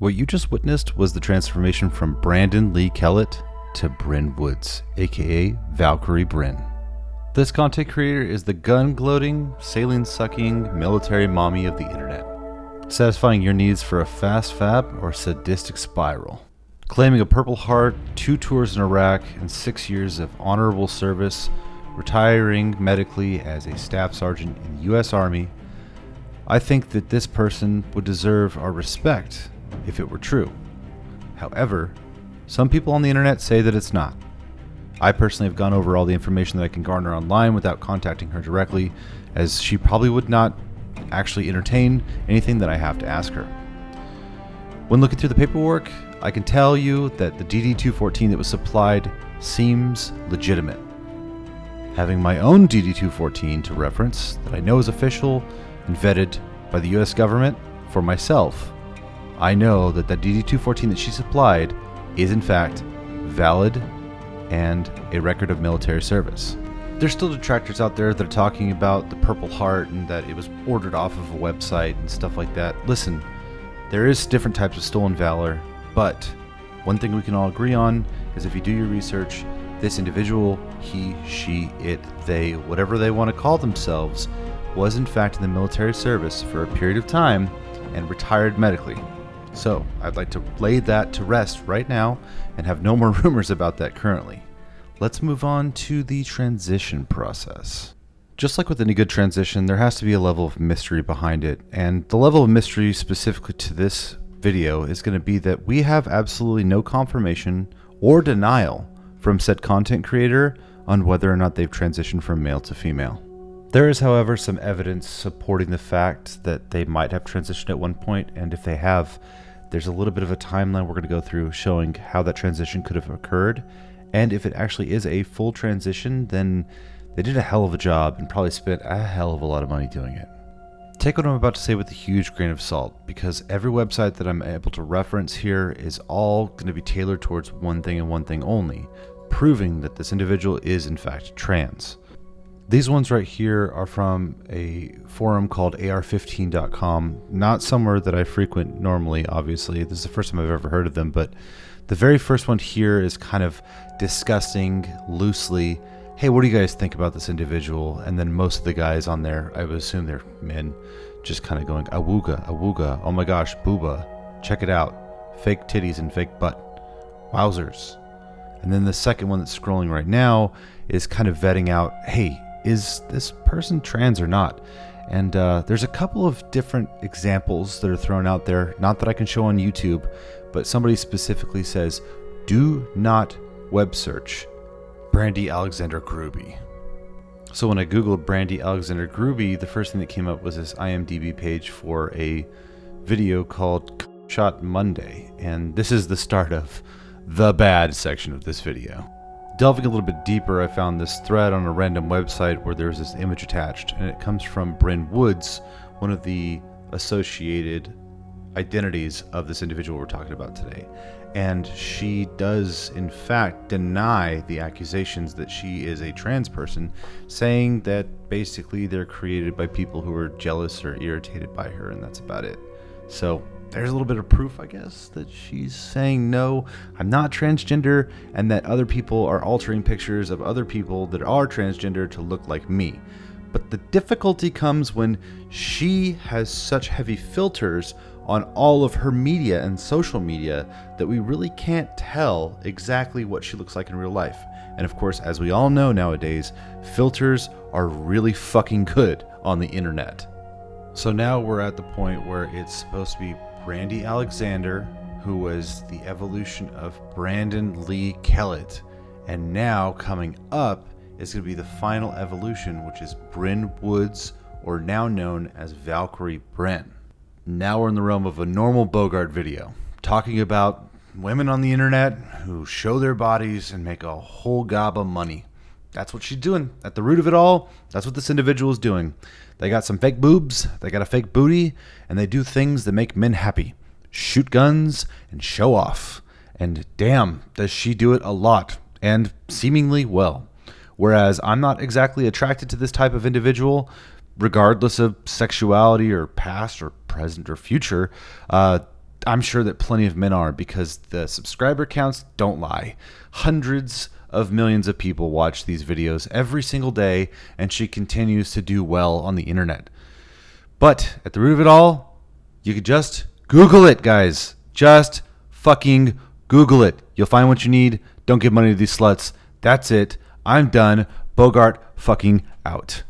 What you just witnessed was the transformation from Brandon Lee Kellett to Brynn Woods, aka Valkyrie Brynn. This content creator is the gun-gloating, saline-sucking military mommy of the internet, satisfying your needs for a fast fab or sadistic spiral. Claiming a Purple Heart, 2 tours in Iraq, and 6 years of honorable service, retiring medically as a staff sergeant in the U.S. Army, I think that this person would deserve our respect if it were true. However, some people on the internet say that it's not. I personally have gone over all the information that I can garner online without contacting her directly, as she probably would not actually entertain anything that I have to ask her. When looking through the paperwork, I can tell you that the DD-214 that was supplied seems legitimate. Having my own DD-214 to reference that I know is official and vetted by the US government for myself, I know that that DD-214 that she supplied is in fact valid and a record of military service. There's still detractors out there that are talking about the Purple Heart and that it was ordered off of a website and stuff like that. Listen, there is different types of stolen valor, but one thing we can all agree on is if you do your research, this individual, he, she, it, they, whatever they want to call themselves, was in fact in the military service for a period of time and retired medically. So I'd like to lay that to rest right now and have no more rumors about that currently. Let's move on to the transition process. Just like with any good transition, there has to be a level of mystery behind it, and the level of mystery specifically to this video is going to be that we have absolutely no confirmation or denial from said content creator on whether or not they've transitioned from male to female. There is, however, some evidence supporting the fact that they might have transitioned at one point, and if they have, there's a little bit of a timeline we're going to go through showing how that transition could have occurred, and if it actually is a full transition, then they did a hell of a job and probably spent a hell of a lot of money doing it. Take what I'm about to say with a huge grain of salt, because every website that I'm able to reference here is all going to be tailored towards one thing and one thing only, proving that this individual is in fact trans. These ones right here are from a forum called ar15.com, not somewhere that I frequent normally, obviously. This is the first time I've ever heard of them, but the very first one here is kind of discussing loosely, hey, what do you guys think about this individual? And then most of the guys on there, I would assume they're men, just kind of going, awooga, awooga, oh my gosh, booba, check it out, fake titties and fake butt, wowzers. And then the second one that's scrolling right now is kind of vetting out, hey, is this person trans or not? And there's a couple of different examples that are thrown out there, not that I can show on YouTube, but somebody specifically says, do not web search Brandy Alexander Gruby. So when I googled Brandy Alexander Gruby, the first thing that came up was this IMDb page for a video called Shot Monday, and this is the start of the bad section of this video. Delving a little bit deeper, I found this thread on a random website where there's this image attached, and it comes from Brynn Woods, one of the associated identities of this individual we're talking about today. And she does, in fact, deny the accusations that she is a trans person, saying that basically they're created by people who are jealous or irritated by her, and that's about it. So there's a little bit of proof, I guess, that she's saying, no, I'm not transgender, and that other people are altering pictures of other people that are transgender to look like me. But the difficulty comes when she has such heavy filters on all of her media and social media that we really can't tell exactly what she looks like in real life. And of course, as we all know nowadays, filters are really fucking good on the internet. So now we're at the point where it's supposed to be Brandy Alexander, who was the evolution of Brandon Lee Kellett, and now coming up is going to be the final evolution, which is Brynn Woods, or now known as Valkyrie Brynn. Now we're in the realm of a normal Bogart video, talking about women on the internet who show their bodies and make a whole gob of money. That's what she's doing. At the root of it all, that's what this individual is doing. They got some fake boobs, they got a fake booty, and they do things that make men happy. Shoot guns and show off. And damn, does she do it a lot, and seemingly well. Whereas I'm not exactly attracted to this type of individual, regardless of sexuality or past or present or future. I'm sure that plenty of men are, because the subscriber counts don't lie. Hundreds of millions of people watch these videos every single day, and she continues to do well on the internet. But at the root of it all, you could just Google it, guys. Just fucking Google it. You'll find what you need. Don't give money to these sluts. That's it. I'm done. Bogart fucking out.